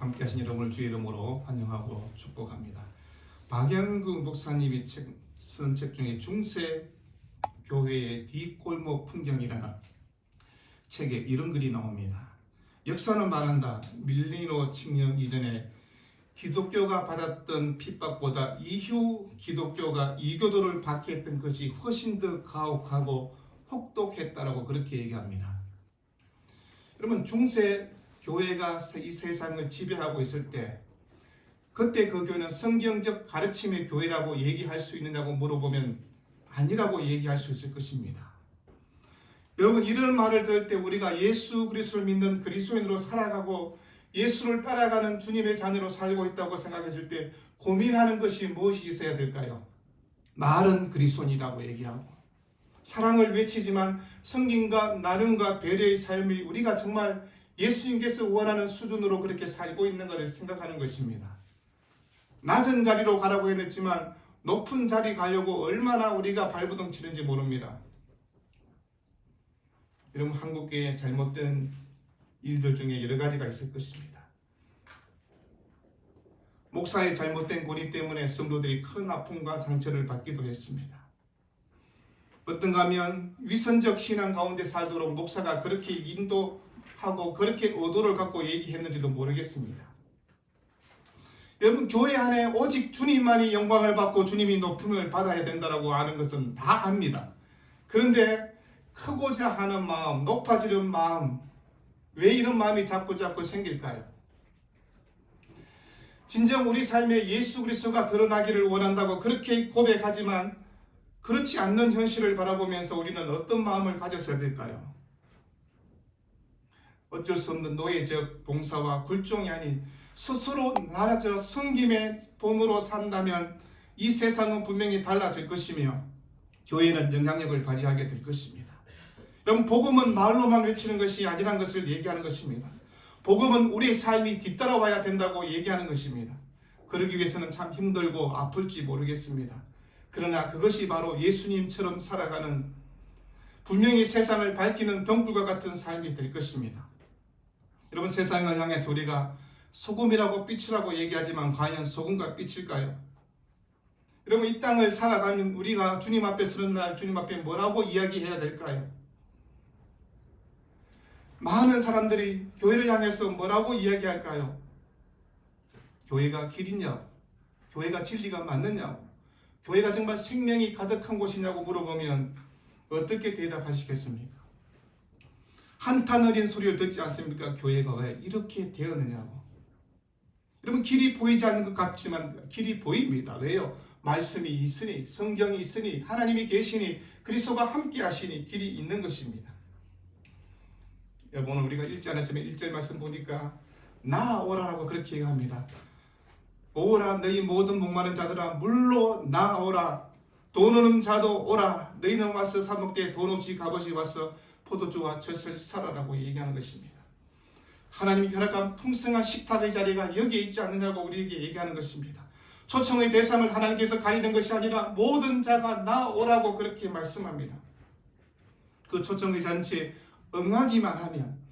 함께 하신 여러분을 주의 이름으로 환영하고 축복합니다. 박영구 목사님이 쓴 책 중에 중세 교회의 뒷골목 풍경이라는 책에 이런 글이 나옵니다. 역사는 말한다. 밀리노 칙령 이전에 기독교가 받았던 핍박보다 이후 기독교가 이교도를 받게 했던 것이 훨씬 더 가혹하고 혹독했다라고 그렇게 얘기합니다. 여러분, 중세 교회가 이 세상을 지배하고 있을 때 그때 그 교회는 성경적 가르침의 교회라고 얘기할 수 있느냐고 물어보면 아니라고 얘기할 수 있을 것입니다. 여러분, 이런 말을 들을 때 우리가 예수 그리스도를 믿는 그리스도인으로 살아가고 예수를 따라가는 주님의 자녀로 살고 있다고 생각했을 때 고민하는 것이 무엇이 있어야 될까요? 말은 그리스도인이라고 얘기하고 사랑을 외치지만 성김과 나눔과 배려의 삶이 우리가 정말 예수님께서 원하는 수준으로 그렇게 살고 있는 것을 생각하는 것입니다. 낮은 자리로 가라고 해냈지만 높은 자리 가려고 얼마나 우리가 발버둥 치는지 모릅니다. 여러분, 한국교회의 잘못된 일들 중에 여러 가지가 있을 것입니다. 목사의 잘못된 권위 때문에 성도들이 큰 아픔과 상처를 받기도 했습니다. 어떤가 하면 위선적 신앙 가운데 살도록 목사가 그렇게 인도하고 그렇게 의도를 갖고 얘기했는지도 모르겠습니다. 여러분, 교회 안에 오직 주님만이 영광을 받고 주님이 높음을 받아야 된다고 아는 것은 다 압니다. 그런데 크고자 하는 마음, 높아지는 마음, 왜 이런 마음이 자꾸 생길까요? 진정 우리 삶에 예수 그리스도가 드러나기를 원한다고 그렇게 고백하지만 그렇지 않는 현실을 바라보면서 우리는 어떤 마음을 가졌어야 될까요? 어쩔 수 없는 노예적 봉사와 굴종이 아닌 스스로 나 섬김의 본으로 산다면 이 세상은 분명히 달라질 것이며 교회는 영향력을 발휘하게 될 것입니다. 여러분, 복음은 말로만 외치는 것이 아니라는 것을 얘기하는 것입니다. 복음은 우리의 삶이 뒤따라와야 된다고 얘기하는 것입니다. 그러기 위해서는 참 힘들고 아플지 모르겠습니다. 그러나 그것이 바로 예수님처럼 살아가는 분명히 세상을 밝히는 병불과 같은 삶이 될 것입니다. 여러분, 세상을 향해서 우리가 소금이라고 빛이라고 얘기하지만 과연 소금과 빛일까요? 여러분, 이 땅을 살아가면 우리가 주님 앞에 서는 날 주님 앞에 뭐라고 이야기해야 될까요? 많은 사람들이 교회를 향해서 뭐라고 이야기할까요? 교회가 길이냐고, 교회가 진리가 맞느냐고, 교회가 정말 생명이 가득한 곳이냐고 물어보면 어떻게 대답하시겠습니까? 한탄 어린 소리를 듣지 않습니까? 교회가 왜 이렇게 되었느냐고. 여러분, 길이 보이지 않는 것 같지만 길이 보입니다. 왜요? 말씀이 있으니, 성경이 있으니, 하나님이 계시니, 그리스도가 함께 하시니 길이 있는 것입니다. 여러분, 오늘 우리가 읽지 않았지만 1절 말씀 보니까 나오라라고 그렇게 얘기합니다. 오라 너희 모든 목마른 자들아 물로 나오라. 돈 없는 자도 오라. 너희는 와서 사 먹되 돈 없이 값없이 와서 포도주와 젖을 사라라고 얘기하는 것입니다. 하나님이 허락한 풍성한 식탁의 자리가 여기에 있지 않느냐고 우리에게 얘기하는 것입니다. 초청의 대상을 하나님께서 가리는 것이 아니라 모든 자가 나오라고 그렇게 말씀합니다. 그 초청의 잔치에 응하기만 하면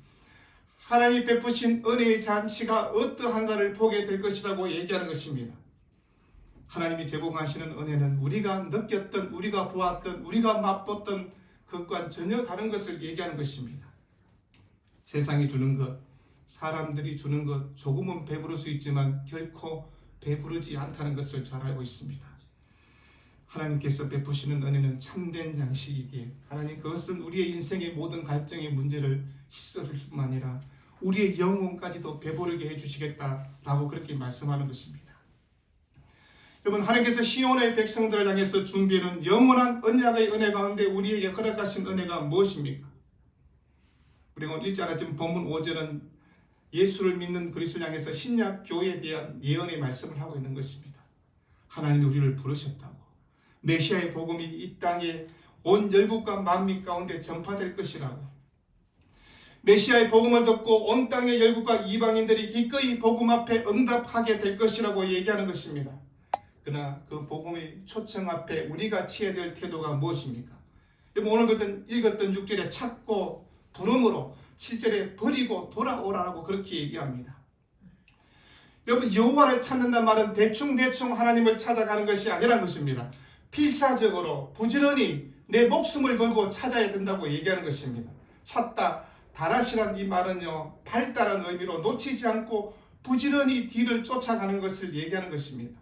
하나님이 베푸신 은혜의 잔치가 어떠한가를 보게 될 것이라고 얘기하는 것입니다. 하나님이 제공하시는 은혜는 우리가 느꼈던, 우리가 보았던, 우리가 맛봤던 것과는 전혀 다른 것을 얘기하는 것입니다. 세상이 주는 것, 사람들이 주는 것, 조금은 배부를 수 있지만 결코 배부르지 않다는 것을 잘 알고 있습니다. 하나님께서 베푸시는 은혜는 참된 양식이기에 하나님 그것은 우리의 인생의 모든 갈증의 문제를 씻어줄 뿐만 아니라 우리의 영혼까지도 배부르게 해주시겠다라고 그렇게 말씀하는 것입니다. 여러분, 하나님께서 시온의 백성들을 향해서 준비하는 영원한 언약의 은혜 가운데 우리에게 허락하신 은혜가 무엇입니까? 우리가 읽지 않았지만 본문 5절은 예수를 믿는 그리스도를 향해서 신약 교회에 대한 예언의 말씀을 하고 있는 것입니다. 하나님이 우리를 부르셨다고, 메시아의 복음이 이 땅에 온 열국과 만민 가운데 전파될 것이라고, 메시아의 복음을 듣고 온 땅의 열국과 이방인들이 기꺼이 복음 앞에 응답하게 될 것이라고 얘기하는 것입니다. 그러나 그 복음의 초청 앞에 우리가 취해야 될 태도가 무엇입니까? 오늘 읽었던 6절에 찾고 부름으로 7절에 버리고 돌아오라고 그렇게 얘기합니다. 여러분, 여호와를 찾는다는 말은 대충대충 하나님을 찾아가는 것이 아니라는 것입니다. 필사적으로 부지런히 내 목숨을 걸고 찾아야 된다고 얘기하는 것입니다. 찾다, 다라시란 이 말은요, 발달한 의미로 놓치지 않고 부지런히 뒤를 쫓아가는 것을 얘기하는 것입니다.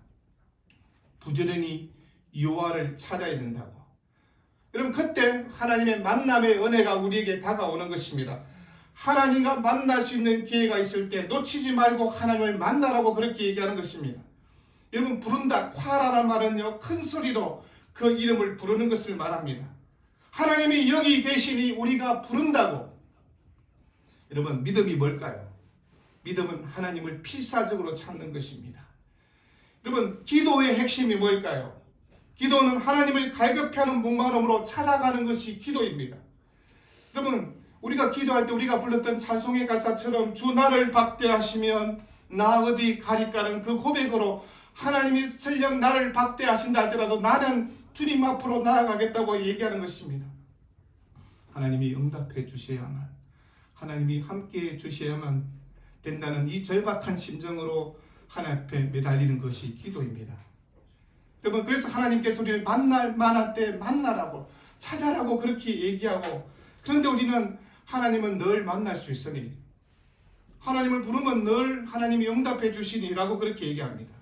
부지런히 여호와를 찾아야 된다고. 여러분, 그때 하나님의 만남의 은혜가 우리에게 다가오는 것입니다. 하나님과 만날 수 있는 기회가 있을 때 놓치지 말고 하나님을 만나라고 그렇게 얘기하는 것입니다. 여러분, 부른다, 콰라란 말은요, 큰 소리로 그 이름을 부르는 것을 말합니다. 하나님이 여기 계시니 우리가 부른다고. 여러분, 믿음이 뭘까요? 믿음은 하나님을 필사적으로 찾는 것입니다. 여러분, 기도의 핵심이 뭘까요? 기도는 하나님을 갈급히 하는 목마름으로 찾아가는 것이 기도입니다. 여러분, 우리가 기도할 때 우리가 불렀던 찬송의 가사처럼 주 나를 박대하시면 나 어디 가리까는 그 고백으로 하나님이 설령 나를 박대하신다 할지라도 나는 주님 앞으로 나아가겠다고 얘기하는 것입니다. 하나님이 응답해 주셔야만, 하나님이 함께해 주셔야만 된다는 이 절박한 심정으로 하나님 앞에 매달리는 것이 기도입니다. 여러분, 그래서 하나님께서 우리를 만날 만한 때 만나라고, 찾아라고 그렇게 얘기하고, 그런데 우리는 하나님은 늘 만날 수 있으니, 하나님을 부르면 늘 하나님이 응답해 주시니라고 그렇게 얘기합니다.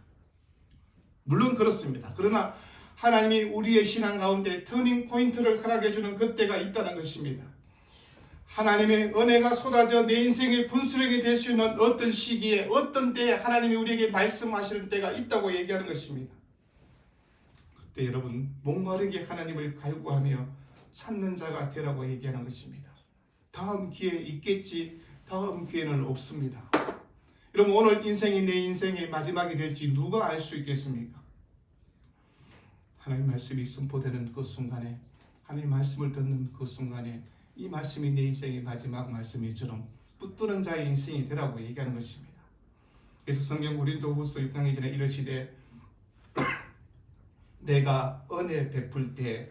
물론 그렇습니다. 그러나 하나님이 우리의 신앙 가운데 터닝 포인트를 허락해 주는 그때가 있다는 것입니다. 하나님의 은혜가 쏟아져 내 인생의 분수령이 될 수 있는 어떤 시기에, 어떤 때에 하나님이 우리에게 말씀하시는 때가 있다고 얘기하는 것입니다. 그때 여러분, 목마르게 하나님을 갈구하며 찾는 자가 되라고 얘기하는 것입니다. 다음 기회 있겠지, 다음 기회는 없습니다. 여러분, 오늘 인생이 내 인생의 마지막이 될지 누가 알 수 있겠습니까? 하나님 말씀이 선포되는 그 순간에, 하나님 말씀을 듣는 그 순간에 이 말씀이 내 인생의 마지막 말씀이처럼 붙드는 자의 인생이 되라고 얘기하는 것입니다. 그래서 성경 고린도후서 6장 2절에 이르시되 내가 은혜 베풀 때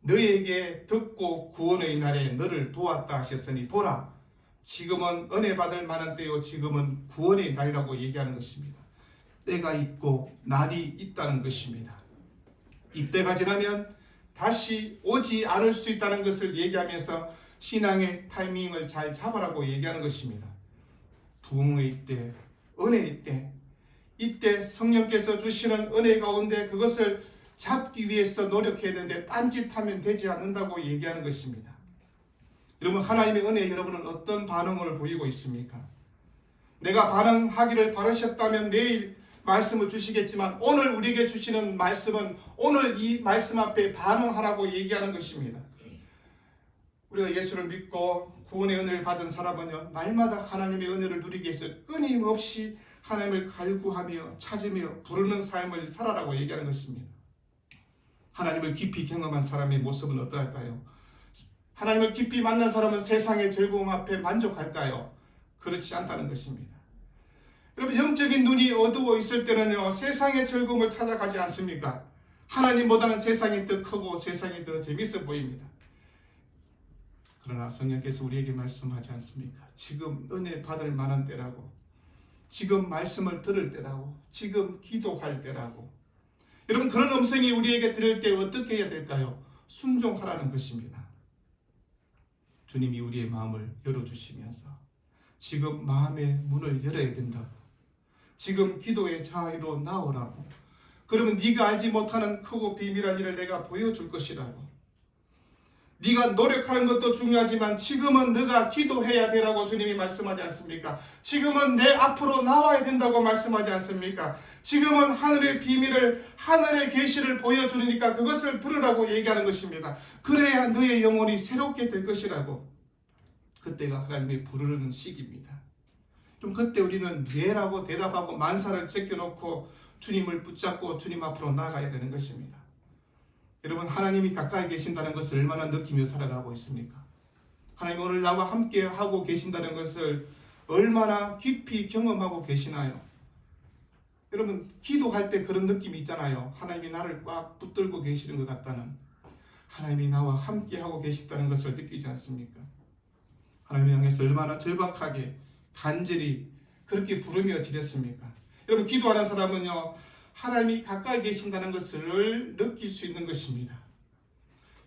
너에게 듣고 구원의 날에 너를 도왔다 하셨으니 보라, 지금은 은혜 받을 만한 때요, 지금은 구원의 날이라고 얘기하는 것입니다. 때가 있고 날이 있다는 것입니다. 이때가 지나면 다시 오지 않을 수 있다는 것을 얘기하면서 신앙의 타이밍을 잘 잡으라고 얘기하는 것입니다. 부흥의 때, 은혜의 때, 이때 성령께서 주시는 은혜 가운데 그것을 잡기 위해서 노력해야 되는데 딴짓하면 되지 않는다고 얘기하는 것입니다. 여러분, 하나님의 은혜에 여러분은 어떤 반응을 보이고 있습니까? 내가 반응하기를 바라셨다면 내일 말씀을 주시겠지만 오늘 우리에게 주시는 말씀은 오늘 이 말씀 앞에 반응하라고 얘기하는 것입니다. 우리가 예수를 믿고 구원의 은혜를 받은 사람은요, 날마다 하나님의 은혜를 누리기 위해서 끊임없이 하나님을 갈구하며 찾으며 부르는 삶을 살아라고 얘기하는 것입니다. 하나님을 깊이 경험한 사람의 모습은 어떠할까요? 하나님을 깊이 만난 사람은 세상의 즐거움 앞에 만족할까요? 그렇지 않다는 것입니다. 여러분, 영적인 눈이 어두워 있을 때는요, 세상의 즐거움을 찾아가지 않습니까? 하나님보다는 세상이 더 크고 세상이 더 재밌어 보입니다. 그러나 성령께서 우리에게 말씀하지 않습니까? 지금 은혜 받을 만한 때라고, 지금 말씀을 들을 때라고, 지금 기도할 때라고. 여러분, 그런 음성이 우리에게 들을 때 어떻게 해야 될까요? 순종하라는 것입니다. 주님이 우리의 마음을 열어주시면서 지금 마음의 문을 열어야 된다고, 지금 기도의 자리로 나오라고, 그러면 네가 알지 못하는 크고 비밀한 일을 내가 보여줄 것이라고, 네가 노력하는 것도 중요하지만 지금은 네가 기도해야 되라고 주님이 말씀하지 않습니까? 지금은 내 앞으로 나와야 된다고 말씀하지 않습니까? 지금은 하늘의 비밀을, 하늘의 계시를 보여주니까 그것을 들으라고 얘기하는 것입니다. 그래야 너의 영혼이 새롭게 될 것이라고. 그때가 하나님이 부르는 시기입니다. 좀 그때 우리는 네라고 대답하고 만사를 제껴놓고 주님을 붙잡고 주님 앞으로 나아가야 되는 것입니다. 여러분, 하나님이 가까이 계신다는 것을 얼마나 느끼며 살아가고 있습니까? 하나님 오늘 나와 함께 하고 계신다는 것을 얼마나 깊이 경험하고 계시나요? 여러분, 기도할 때 그런 느낌이 있잖아요. 하나님이 나를 꽉 붙들고 계시는 것 같다는, 하나님이 나와 함께 하고 계시다는 것을 느끼지 않습니까? 하나님을 향해서 얼마나 절박하게 간절히 그렇게 부르며 지냈습니까? 여러분, 기도하는 사람은요, 하나님이 가까이 계신다는 것을 느낄 수 있는 것입니다.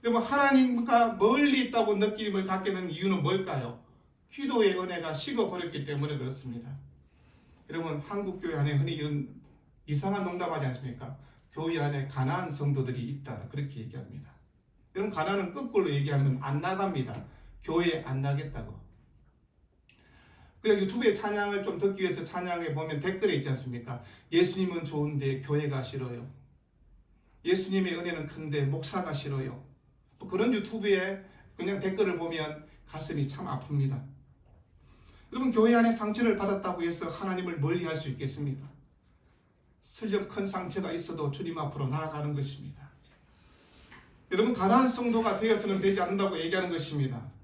여러분, 하나님과 멀리 있다고 느낌을 갖게 된 이유는 뭘까요? 기도의 은혜가 식어버렸기 때문에 그렇습니다. 여러분, 한국 교회 안에 흔히 이런 이상한 농담하지 않습니까? 교회 안에 가난한 성도들이 있다, 그렇게 얘기합니다. 여러분, 가난은 거꾸로 얘기하면 안 나갑니다. 교회에 안 나겠다고. 그냥 유튜브에 찬양을 좀 듣기 위해서 찬양에 보면 댓글에 있지 않습니까? 예수님은 좋은데 교회가 싫어요. 예수님의 은혜는 큰데 목사가 싫어요. 그런 유튜브에 그냥 댓글을 보면 가슴이 참 아픕니다. 여러분, 교회 안에 상처를 받았다고 해서 하나님을 멀리할 수 있겠습니까? 설령 큰 상처가 있어도 주님 앞으로 나아가는 것입니다. 여러분, 가난한 성도가 되어서는 되지 않는다고 얘기하는 것입니다.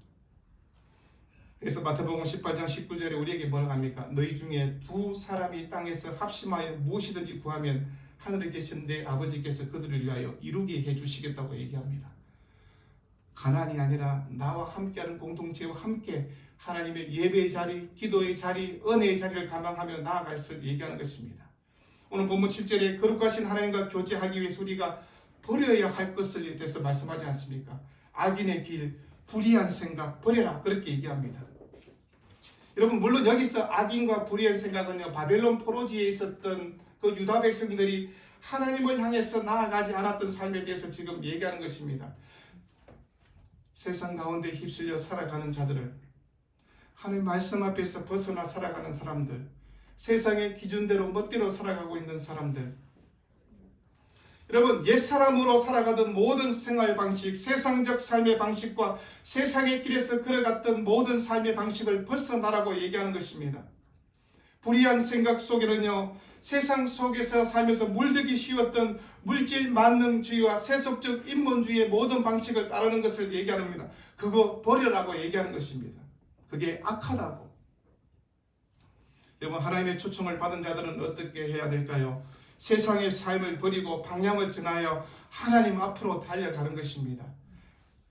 그래서 마태복음 18장 19절에 우리에게 뭐라고 합니까? 너희 중에 두 사람이 땅에서 합심하여 무엇이든지 구하면 하늘에 계신 내 아버지께서 그들을 위하여 이루게 해주시겠다고 얘기합니다. 가난이 아니라 나와 함께하는 공동체와 함께 하나님의 예배의 자리, 기도의 자리, 은혜의 자리를 감당하며 나아갈 것을 얘기하는 것입니다. 오늘 본문 7절에 거룩하신 하나님과 교제하기 위해서 우리가 버려야 할 것을 대해서 말씀하지 않습니까? 악인의 길, 불의한 생각 버려라, 그렇게 얘기합니다. 여러분, 물론 여기서 악인과 불의한 생각은요, 바벨론 포로지에 있었던 그 유다 백성들이 하나님을 향해서 나아가지 않았던 삶에 대해서 지금 얘기하는 것입니다. 세상 가운데 휩쓸려 살아가는 자들을, 하나님 말씀 앞에서 벗어나 살아가는 사람들, 세상의 기준대로 멋대로 살아가고 있는 사람들, 여러분, 옛사람으로 살아가던 모든 생활 방식, 세상적 삶의 방식과 세상의 길에서 걸어갔던 모든 삶의 방식을 벗어나라고 얘기하는 것입니다. 불의한 생각 속에는요, 세상 속에서 살면서 물들기 쉬웠던 물질 만능주의와 세속적 인본주의의 모든 방식을 따르는 것을 얘기합니다. 그거 버려라고 얘기하는 것입니다. 그게 악하다고. 여러분, 하나님의 초청을 받은 자들은 어떻게 해야 될까요? 세상의 삶을 버리고 방향을 전하여 하나님 앞으로 달려가는 것입니다.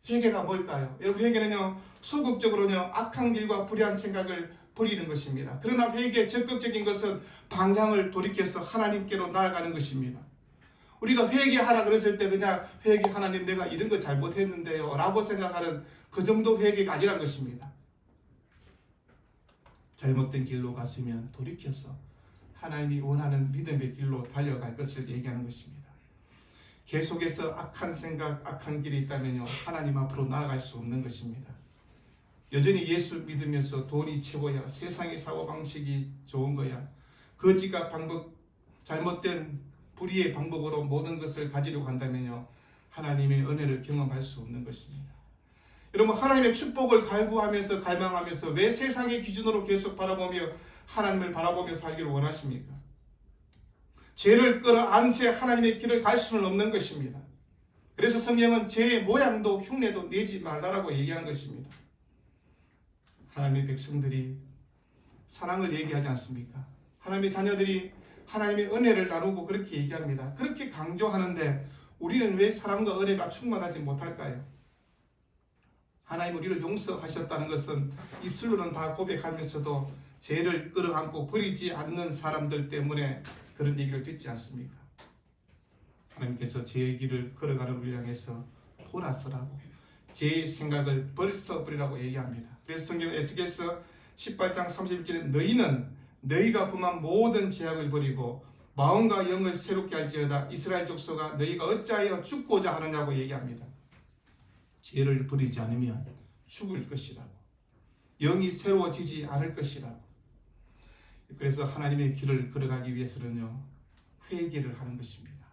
회개가 뭘까요? 여러분, 회개는요, 소극적으로요, 악한 길과 불의한 생각을 버리는 것입니다. 그러나 회개의 적극적인 것은 방향을 돌이켜서 하나님께로 나아가는 것입니다. 우리가 회개하라 그랬을 때 그냥 회개, 하나님 내가 이런 거 잘못했는데요 라고 생각하는 그 정도 회개가 아니란 것입니다. 잘못된 길로 갔으면 돌이켜서 하나님이 원하는 믿음의 길로 달려갈 것을 얘기하는 것입니다. 계속해서 악한 생각, 악한 길이 있다면요, 하나님 앞으로 나아갈 수 없는 것입니다. 여전히 예수 믿으면서 돈이 최고야, 세상의 사고방식이 좋은 거야, 거지가 방법, 잘못된 불의의 방법으로 모든 것을 가지려고 한다면요, 하나님의 은혜를 경험할 수 없는 것입니다. 여러분, 하나님의 축복을 갈구하면서 갈망하면서 왜 세상의 기준으로 계속 바라보며 하나님을 바라보며 살기를 원하십니까? 죄를 끌어안은 채 하나님의 길을 갈 수는 없는 것입니다. 그래서 성경은 죄의 모양도 흉내도 내지 말라라고 얘기하는 것입니다. 하나님의 백성들이 사랑을 얘기하지 않습니까? 하나님의 자녀들이 하나님의 은혜를 나누고 그렇게 얘기합니다. 그렇게 강조하는데 우리는 왜 사랑과 은혜가 충만하지 못할까요? 하나님 우리를 용서하셨다는 것은 입술로는 다 고백하면서도 죄를 끌어안고 버리지 않는 사람들 때문에 그런 얘기를 듣지 않습니까? 하나님께서 죄의 길을 걸어가는 우리를 향해서 돌아서라고, 죄의 생각을 벌써 버리라고 얘기합니다. 그래서 성경 에스겔서 18장 31절에 너희는 너희가 범한 모든 죄악을 버리고 마음과 영을 새롭게 할지어다. 이스라엘 족속아 너희가 어찌하여 죽고자 하느냐고 얘기합니다. 죄를 버리지 않으면 죽을 것이라고, 영이 새로워지지 않을 것이라고. 그래서 하나님의 길을 걸어가기 위해서는요, 회개를 하는 것입니다.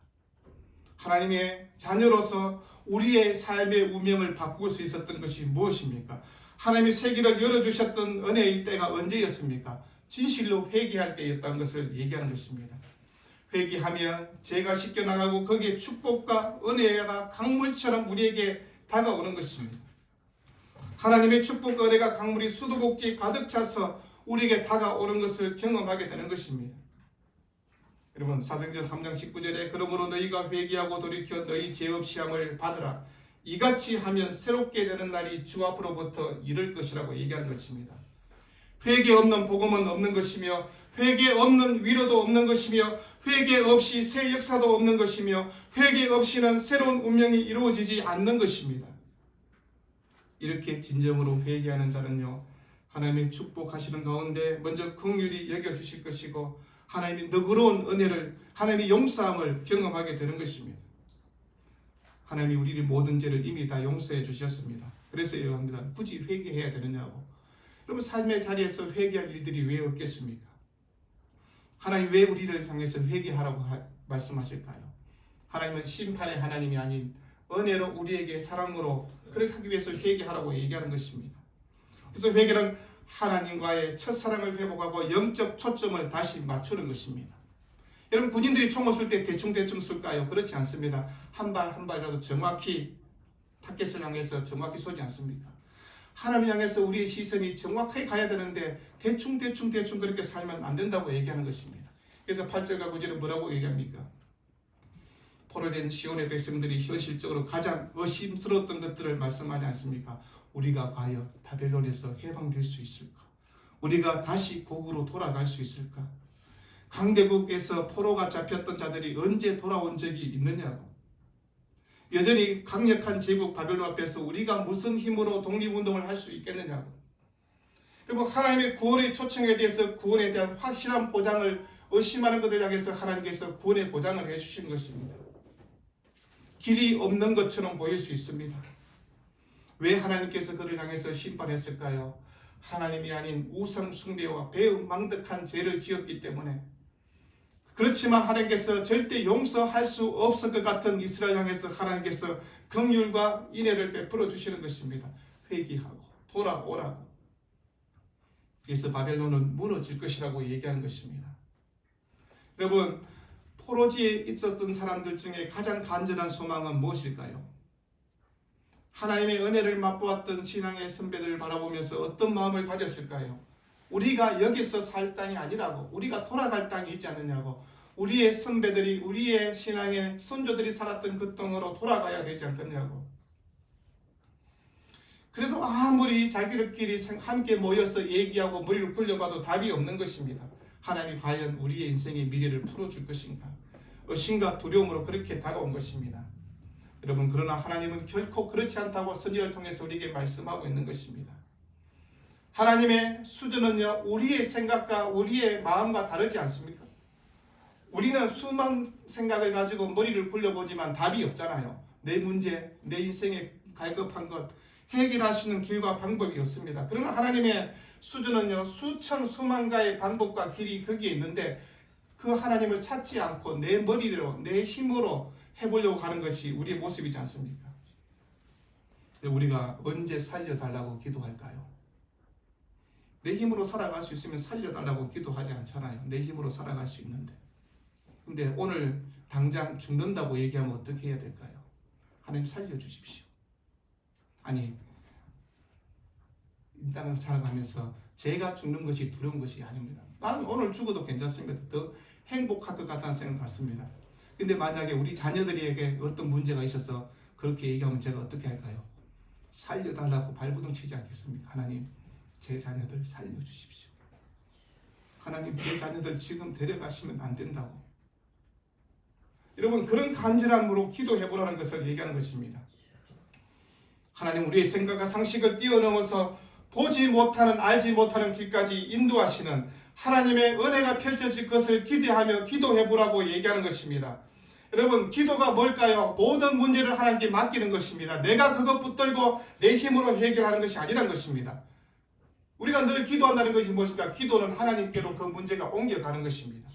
하나님의 자녀로서 우리의 삶의 운명을 바꿀 수 있었던 것이 무엇입니까? 하나님의 세계를 열어주셨던 은혜의 때가 언제였습니까? 진실로 회개할 때였다는 것을 얘기하는 것입니다. 회개하면 죄가 씻겨나가고 거기에 축복과 은혜가 강물처럼 우리에게 다가오는 것입니다. 하나님의 축복과 은혜가 강물이 수도꼭지 가득 차서 우리에게 다가오는 것을 경험하게 되는 것입니다. 여러분, 사도행전 3장 19절에 그러므로 너희가 회개하고 돌이켜 너희 죄 없이 함을 받으라. 이같이 하면 새롭게 되는 날이 주 앞으로부터 이를 것이라고 얘기하는 것입니다. 회개 없는 복음은 없는 것이며 회개 없는 위로도 없는 것이며 회개 없이 새 역사도 없는 것이며 회개 없이는 새로운 운명이 이루어지지 않는 것입니다. 이렇게 진정으로 회개하는 자는요, 하나님의 축복하시는 가운데 먼저 긍휼히 여겨주실 것이고 하나님의 너그러운 은혜를, 하나님의 용서함을 경험하게 되는 것입니다. 하나님이 우리의 모든 죄를 이미 다 용서해 주셨습니다. 그래서 얘기합니다. 굳이 회개해야 되느냐고. 그러면 삶의 자리에서 회개할 일들이 왜 없겠습니까? 하나님 왜 우리를 향해서 회개하라고 말씀하실까요? 하나님은 심판의 하나님이 아닌 은혜로 우리에게 사랑으로 그렇게 하기 위해서 회개하라고 얘기하는 것입니다. 그래서 회개는 하나님과의 첫사랑을 회복하고 영적 초점을 다시 맞추는 것입니다. 여러분, 군인들이 총을 쏠 때 대충 쏠까요? 그렇지 않습니다. 한 발 한 발이라도 정확히 타겟을 향해서 정확히 쏘지 않습니까? 하나님 향해서 우리의 시선이 정확하게 가야 되는데 대충 그렇게 살면 안 된다고 얘기하는 것입니다. 그래서 8절과 9절은 뭐라고 얘기합니까? 포로된 시온의 백성들이 현실적으로 가장 의심스러웠던 것들을 말씀하지 않습니까? 우리가 과연 바벨론에서 해방될 수 있을까? 우리가 다시 고국으로 돌아갈 수 있을까? 강대국에서 포로가 잡혔던 자들이 언제 돌아온 적이 있느냐고. 여전히 강력한 제국 바벨론 앞에서 우리가 무슨 힘으로 독립운동을 할 수 있겠느냐고. 그리고 하나님의 구원의 초청에 대해서 구원에 대한 확실한 보장을 의심하는 것을 향해서 하나님께서 구원의 보장을 해주시는 것입니다. 길이 없는 것처럼 보일 수 있습니다. 왜 하나님께서 그를 향해서 심판했을까요? 하나님이 아닌 우상 숭배와 배은망덕한 죄를 지었기 때문에. 그렇지만 하나님께서 절대 용서할 수 없을 것 같은 이스라엘 향해서 하나님께서 긍휼과 인애를 베풀어 주시는 것입니다. 회개하고 돌아오라고. 그래서 바벨론은 무너질 것이라고 얘기하는 것입니다. 여러분, 포로지에 있었던 사람들 중에 가장 간절한 소망은 무엇일까요? 하나님의 은혜를 맛보았던 신앙의 선배들을 바라보면서 어떤 마음을 가졌을까요? 우리가 여기서 살 땅이 아니라고, 우리가 돌아갈 땅이 있지 않느냐고, 우리의 선배들이, 우리의 신앙의 선조들이 살았던 그 땅으로 돌아가야 되지 않겠냐고. 그래도 아무리 자기들끼리 함께 모여서 얘기하고 머리를 굴려봐도 답이 없는 것입니다. 하나님이 과연 우리의 인생의 미래를 풀어줄 것인가? 의심과 두려움으로 그렇게 다가온 것입니다. 여러분, 그러나 하나님은 결코 그렇지 않다고 선지자를 통해서 우리에게 말씀하고 있는 것입니다. 하나님의 수준은요, 우리의 생각과 우리의 마음과 다르지 않습니까? 우리는 수많은 생각을 가지고 머리를 굴려보지만 답이 없잖아요. 내 문제, 내 인생에 갈급한 것, 해결할 수 있는 길과 방법이 없습니다. 그러나 하나님의 수준은요, 수천 수만 가의 방법과 길이 거기에 있는데 그 하나님을 찾지 않고 내 머리로, 내 힘으로 해보려고 하는 것이 우리의 모습이지 않습니까? 우리가 언제 살려달라고 기도할까요? 내 힘으로 살아갈 수 있으면 살려달라고 기도하지 않잖아요. 내 힘으로 살아갈 수 있는데. 근데 오늘 당장 죽는다고 얘기하면 어떻게 해야 될까요? 하나님 살려주십시오. 아니, 이 땅을 살아가면서 제가 죽는 것이 두려운 것이 아닙니다. 나는 오늘 죽어도 괜찮습니다. 더 행복할 것 같다는 생각 같습니다. 근데 만약에 우리 자녀들에게 어떤 문제가 있어서 그렇게 얘기하면 제가 어떻게 할까요? 살려달라고 발부둥 치지 않겠습니까? 하나님, 제 자녀들 살려주십시오. 하나님, 제 자녀들 지금 데려가시면 안 된다고. 여러분, 그런 간절함으로 기도해보라는 것을 얘기하는 것입니다. 하나님, 우리의 생각과 상식을 뛰어넘어서 보지 못하는, 알지 못하는 길까지 인도하시는 하나님의 은혜가 펼쳐질 것을 기대하며 기도해보라고 얘기하는 것입니다. 여러분, 기도가 뭘까요? 모든 문제를 하나님께 맡기는 것입니다. 내가 그것 붙들고 내 힘으로 해결하는 것이 아니란 것입니다. 우리가 늘 기도한다는 것이 무엇입니까? 기도는 하나님께로 그 문제가 옮겨가는 것입니다.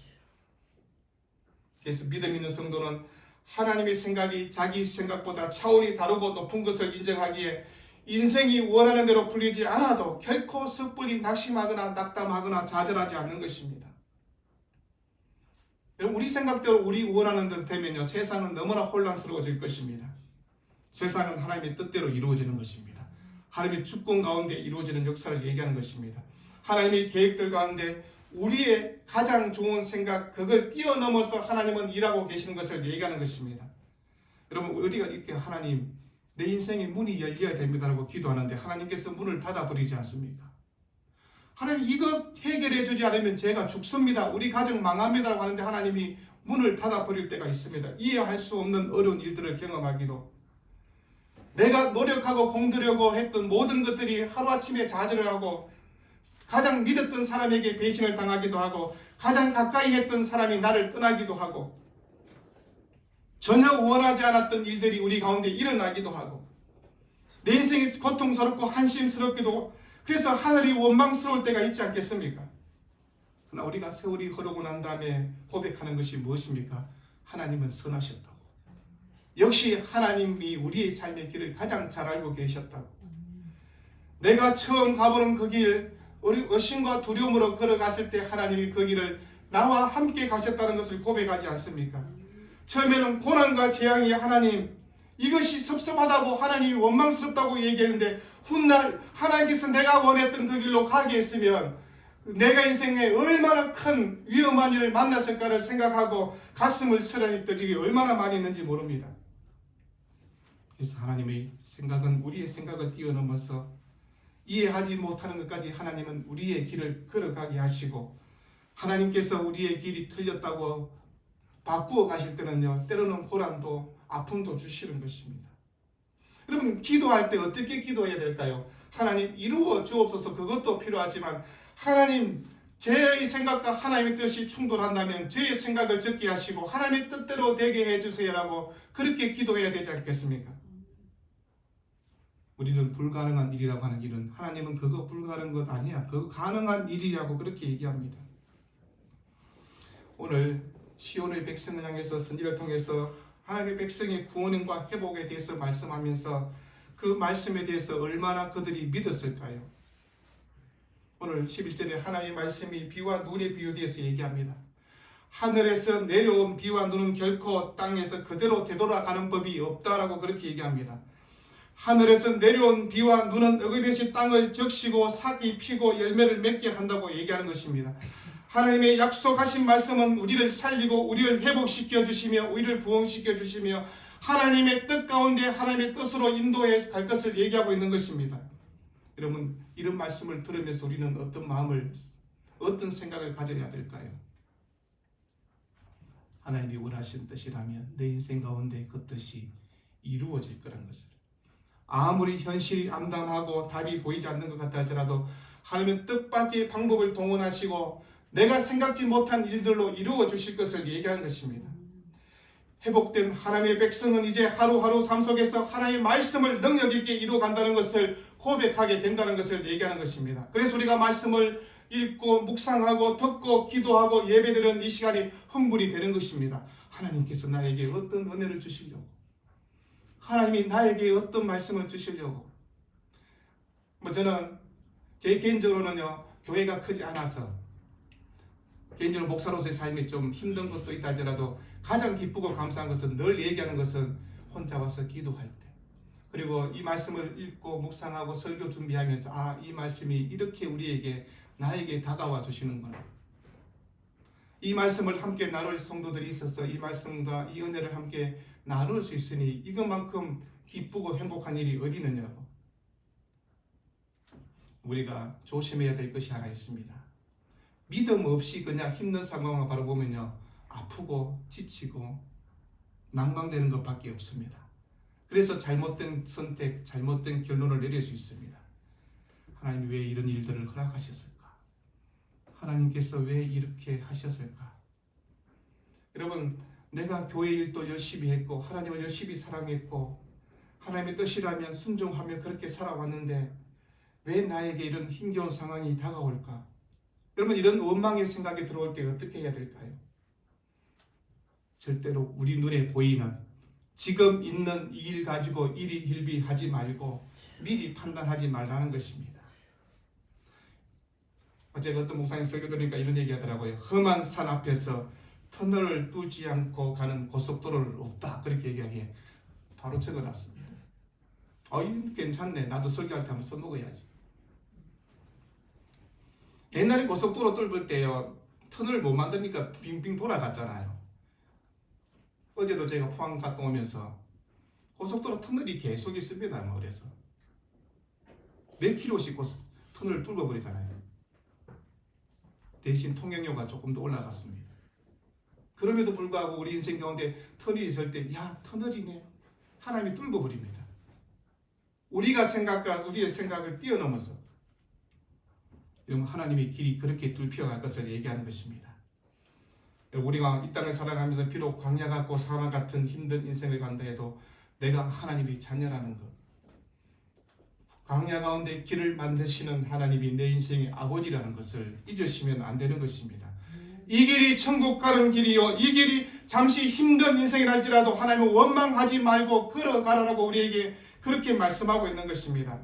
그래서 믿음 있는 성도는 하나님의 생각이 자기 생각보다 차원이 다르고 높은 것을 인정하기에 인생이 원하는 대로 풀리지 않아도 결코 섣불리 낙심하거나 낙담하거나 좌절하지 않는 것입니다. 우리 생각대로 우리 원하는 대로 되면요, 세상은 너무나 혼란스러워질 것입니다. 세상은 하나님의 뜻대로 이루어지는 것입니다. 하나님의 주권 가운데 이루어지는 역사를 얘기하는 것입니다. 하나님의 계획들 가운데 우리의 가장 좋은 생각, 그걸 뛰어넘어서 하나님은 일하고 계시는 것을 얘기하는 것입니다. 여러분, 우리가 이렇게 하나님, 내 인생의 문이 열려야 됩니다라고 기도하는데 하나님께서 문을 닫아버리지 않습니까? 하나님 이것 해결해 주지 않으면 제가 죽습니다. 우리 가정 망합니다라고 하는데 하나님이 문을 닫아버릴 때가 있습니다. 이해할 수 없는 어려운 일들을 경험하기도, 내가 노력하고 공들여고 했던 모든 것들이 하루아침에 좌절을 하고, 가장 믿었던 사람에게 배신을 당하기도 하고, 가장 가까이 했던 사람이 나를 떠나기도 하고, 전혀 원하지 않았던 일들이 우리 가운데 일어나기도 하고, 내 인생이 고통스럽고 한심스럽기도, 그래서 하늘이 원망스러울 때가 있지 않겠습니까? 그러나 우리가 세월이 흐르고 난 다음에 고백하는 것이 무엇입니까? 하나님은 선하셨다고. 역시 하나님이 우리의 삶의 길을 가장 잘 알고 계셨다고. 내가 처음 가보는 그 길, 의심과 두려움으로 걸어갔을 때 하나님이 그 길을 나와 함께 가셨다는 것을 고백하지 않습니까? 처음에는 고난과 재앙이 하나님, 이것이 섭섭하다고, 하나님이 원망스럽다고 얘기했는데, 훗날 하나님께서 내가 원했던 그 길로 가게 했으면 내가 인생에 얼마나 큰 위험한 일을 만났을까를 생각하고 가슴을 쓰라니 떠지기 얼마나 많이 했는지 모릅니다. 그래서 하나님의 생각은 우리의 생각을 뛰어넘어서 이해하지 못하는 것까지 하나님은 우리의 길을 걸어가게 하시고, 하나님께서 우리의 길이 틀렸다고 바꾸어 가실 때는요, 때로는 고난도 아픔도 주시는 것입니다. 여러분, 기도할 때 어떻게 기도해야 될까요? 하나님 이루어 주옵소서, 그것도 필요하지만, 하나님 제 생각과 하나님의 뜻이 충돌한다면 제 생각을 적게 하시고 하나님의 뜻대로 되게 해주세요라고 그렇게 기도해야 되지 않겠습니까? 우리는 불가능한 일이라고 하는 일은, 하나님은 그거 불가능한 것 아니야, 그거 가능한 일이라고 그렇게 얘기합니다. 오늘 시온의 백성을 향해서 선지자를 통해서 하나님의 백성의 구원과 회복에 대해서 말씀하면서 그 말씀에 대해서 얼마나 그들이 믿었을까요? 오늘 11절에 하나님의 말씀이 비와 눈의 비유에 대해서 얘기합니다. 하늘에서 내려온 비와 눈은 결코 땅에서 그대로 되돌아가는 법이 없다라고 그렇게 얘기합니다. 하늘에서 내려온 비와 눈은 어긋없이 땅을 적시고 싹이 피고 열매를 맺게 한다고 얘기하는 것입니다. 하나님의 약속하신 말씀은 우리를 살리고 우리를 회복시켜 주시며 우리를 부흥시켜 주시며 하나님의 뜻 가운데 하나님의 뜻으로 인도해 갈 것을 얘기하고 있는 것입니다. 여러분, 이런 말씀을 들으면서 우리는 어떤 마음을, 어떤 생각을 가져야 될까요? 하나님이 원하신 뜻이라면 내 인생 가운데 그 뜻이 이루어질 거라는 것을, 아무리 현실이 암담하고 답이 보이지 않는 것 같다 할지라도 하나님은 뜻밖의 방법을 동원하시고 내가 생각지 못한 일들로 이루어 주실 것을 얘기하는 것입니다. 회복된 하나님의 백성은 이제 하루하루 삶 속에서 하나님의 말씀을 능력 있게 이루어간다는 것을 고백하게 된다는 것을 얘기하는 것입니다. 그래서 우리가 말씀을 읽고 묵상하고 듣고 기도하고 예배드리는 이 시간이 흥분이 되는 것입니다. 하나님께서 나에게 어떤 은혜를 주시려고, 하나님이 나에게 어떤 말씀을 주시려고. 저는 제 개인적으로는요, 교회가 크지 않아서 개인적으로 목사로서의 삶이 좀 힘든 것도 있다 할지라도 가장 기쁘고 감사한 것은, 늘 얘기하는 것은 혼자 와서 기도할 때, 그리고 이 말씀을 읽고 묵상하고 설교 준비하면서 이 말씀이 이렇게 우리에게, 나에게 다가와 주시는구나, 이 말씀을 함께 나눌 성도들이 있어서 이 말씀과 이 은혜를 함께 나눌 수 있으니 이것만큼 기쁘고 행복한 일이 어디 있느냐고. 우리가 조심해야 될 것이 하나 있습니다. 믿음 없이 그냥 힘든 상황을 바라보면요, 아프고 지치고 낭망되는 것밖에 없습니다. 그래서 잘못된 선택, 잘못된 결론을 내릴 수 있습니다. 하나님 왜 이런 일들을 허락하셨을까? 하나님께서 왜 이렇게 하셨을까? 여러분, 내가 교회 일도 열심히 했고 하나님을 열심히 사랑했고 하나님의 뜻이라면 순종하며 그렇게 살아왔는데 왜 나에게 이런 힘겨운 상황이 다가올까? 여러분, 이런 원망의 생각이 들어올 때 어떻게 해야 될까요? 절대로 우리 눈에 보이는 지금 있는 이 일 가지고 일희일비하지 말고 미리 판단하지 말라는 것입니다. 어제 어떤 목사님 설교 들으니까 이런 얘기 하더라고요. 험한 산 앞에서 터널을 뚫지 않고 가는 고속도로는 없다, 그렇게 얘기하기에 바로 적어놨습니다. 괜찮네, 나도 설교할 때 한번 써먹어야지. 옛날에 고속도로 뚫을 때요, 터널을 못 만드니까 빙빙 돌아갔잖아요. 어제도 제가 포항 갔다 오면서 고속도로 터널이 계속 있습니다. 그래서 몇 킬로씩 터널을 뚫어버리잖아요. 대신 통행료가 조금 더 올라갔습니다. 그럼에도 불구하고 우리 인생 가운데 터널이 있을 때, 야, 터널이네. 하나님이 뚫고 버립니다. 우리의 생각을 뛰어넘어서 여러분, 하나님의 길이 그렇게 뚫혀갈 것을 얘기하는 것입니다. 우리가 이 땅을 살아가면서 비록 광야 같고 사막 같은 힘든 인생을 간다 해도 내가 하나님의 자녀라는 것, 광야 가운데 길을 만드시는 하나님이 내 인생의 아버지라는 것을 잊으시면 안 되는 것입니다. 이 길이 천국 가는 길이요, 이 길이 잠시 힘든 인생이랄지라도 하나님은 원망하지 말고 걸어가라고 우리에게 그렇게 말씀하고 있는 것입니다.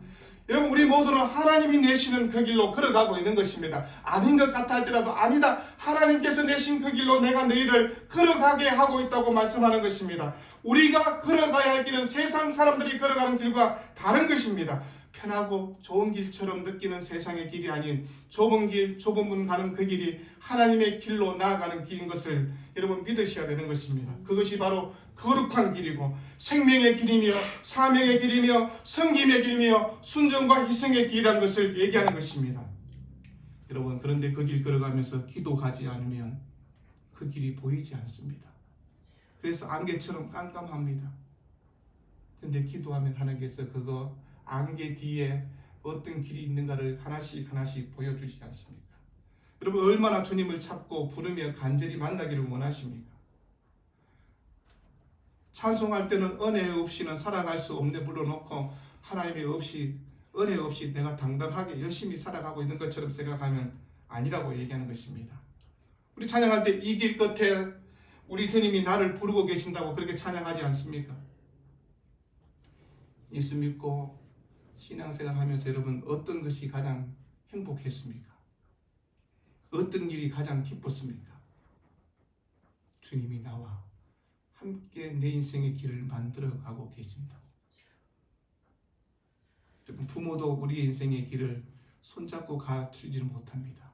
여러분, 우리 모두는 하나님이 내시는 그 길로 걸어가고 있는 것입니다. 아닌 것 같아지라도 아니다, 하나님께서 내신 그 길로 내가 너희를 걸어가게 하고 있다고 말씀하는 것입니다. 우리가 걸어가야 할 길은 세상 사람들이 걸어가는 길과 다른 것입니다. 편하고 좋은 길처럼 느끼는 세상의 길이 아닌 좁은 길, 좁은 문 가는 그 길이 하나님의 길로 나아가는 길인 것을 여러분 믿으셔야 되는 것입니다. 그것이 바로 거룩한 길이고 생명의 길이며 사명의 길이며 섬김의 길이며 순종과 희생의 길이라는 것을 얘기하는 것입니다. 여러분, 그런데 그 길 걸어가면서 기도하지 않으면 그 길이 보이지 않습니다. 그래서 안개처럼 깜깜합니다. 그런데 기도하면 하나님께서 그거 안개 뒤에 어떤 길이 있는가를 하나씩 보여주지 않습니까? 여러분, 얼마나 주님을 찾고 부르며 간절히 만나기를 원하십니까? 찬송할 때는 은혜 없이는 살아갈 수 없네 불러놓고 하나님이 은혜 없이 내가 당당하게 열심히 살아가고 있는 것처럼 생각하면 아니라고 얘기하는 것입니다. 우리 찬양할 때 이 길 끝에 우리 주님이 나를 부르고 계신다고 그렇게 찬양하지 않습니까? 예수 믿고 신앙생활 하면서 여러분, 어떤 것이 가장 행복했습니까? 어떤 일이 가장 기뻤습니까? 주님이 나와 함께 내 인생의 길을 만들어가고 계신다. 여러분, 부모도 우리 인생의 길을 손잡고 가주지는 못합니다.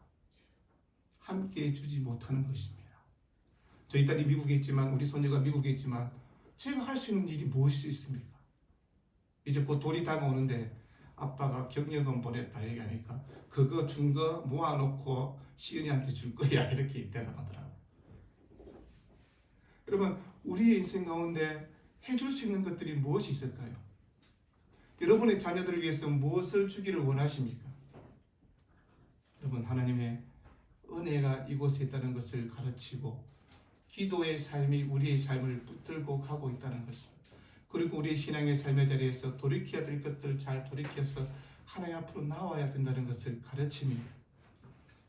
함께 해주지 못하는 것입니다. 저희 딸이 미국에 있지만, 우리 손녀가 미국에 있지만 제가 할 수 있는 일이 무엇이 있습니까? 이제 곧 돌이 다가오는데 아빠가 경력금 보냈다 얘기하니까 그거 준 거 모아놓고 시은이한테 줄 거야 이렇게 대답하더라고요. 여러분, 우리의 인생 가운데 해줄 수 있는 것들이 무엇이 있을까요? 여러분의 자녀들을 위해서 무엇을 주기를 원하십니까? 여러분, 하나님의 은혜가 이곳에 있다는 것을 가르치고 기도의 삶이 우리의 삶을 붙들고 가고 있다는 것을, 그리고 우리의 신앙의 삶의 자리에서 돌이켜야 될 것들을 잘 돌이켜서 하나님 앞으로 나와야 된다는 것을 가르칩니다.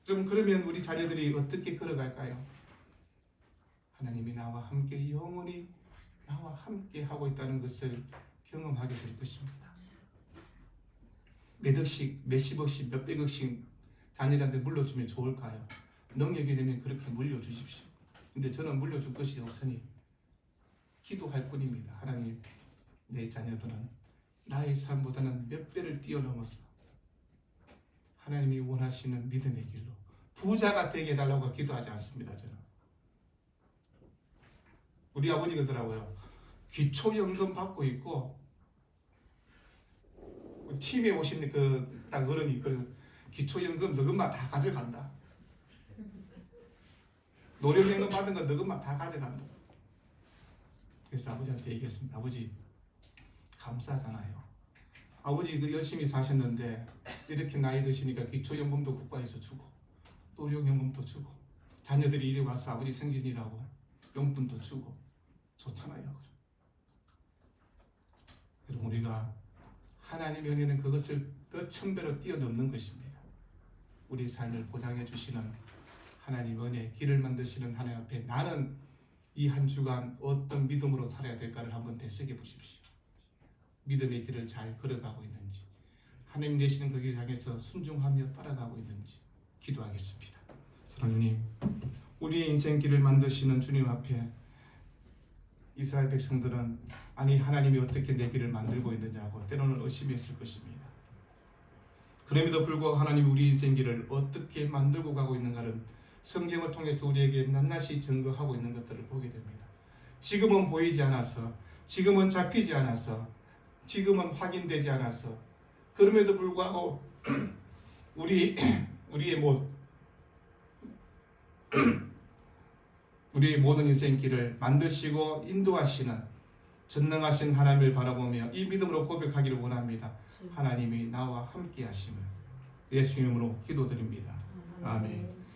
그러면 우리 자녀들이 어떻게 걸어갈까요? 하나님이 나와 함께 영원히 나와 함께 하고 있다는 것을 경험하게 될 것입니다. 몇 억씩, 몇십억씩, 몇백억씩 자녀들한테 물려주면 좋을까요? 능력이 되면 그렇게 물려주십시오. 근데 저는 물려줄 것이 없으니 기도할 뿐입니다. 하나님, 내 자녀들은 나의 삶보다는 몇 배를 뛰어넘어서 하나님이 원하시는 믿음의 길로 부자가 되게 해달라고 기도하지 않습니다. 저는 우리 아버지 그러더라고요. 기초연금 받고 있고 팀에 오신 딱 어른이 기초연금 너것만 다 가져간다. 노령연금 받은 거 너것만 다 가져간다. 그래서 아버지한테 얘기했습니다. 아버지, 감사하잖아요. 아버지 열심히 사셨는데 이렇게 나이 드시니까 기초연금도 국가에서 주고 노령연금도 주고 자녀들이 이리 와서 아버지 생신이라고 용돈도 주고 좋잖아요. 여러분, 우리가 하나님의 은혜는 그것을 더 천배로 뛰어넘는 것입니다. 우리 삶을 보장해 주시는 하나님 은혜, 길을 만드시는 하나님 앞에 나는 이 한 주간 어떤 믿음으로 살아야 될까를 한번 되새겨 보십시오. 믿음의 길을 잘 걸어가고 있는지, 하나님 내시는 그 길을 향해서 순종하며 따라가고 있는지 기도하겠습니다. 사랑하는 주님, 우리의 인생 길을 만드시는 주님 앞에 이스라엘 백성들은 아니 하나님이 어떻게 내 길을 만들고 있느냐고 때로는 의심했을 것입니다. 그럼에도 불구하고 하나님이 우리 인생 길을 어떻게 만들고 가고 있는가를 성경을 통해서 우리에게 낱낱이 증거하고 있는 것들을 보게 됩니다. 지금은 보이지 않아서, 지금은 잡히지 않아서, 지금은 확인되지 않아서, 그럼에도 불구하고 우리의 우리 모든 인생길을 만드시고 인도하시는 전능하신 하나님을 바라보며 이 믿음으로 고백하기를 원합니다. 하나님이 나와 함께 하심을 예수 이름으로 기도드립니다. 아멘.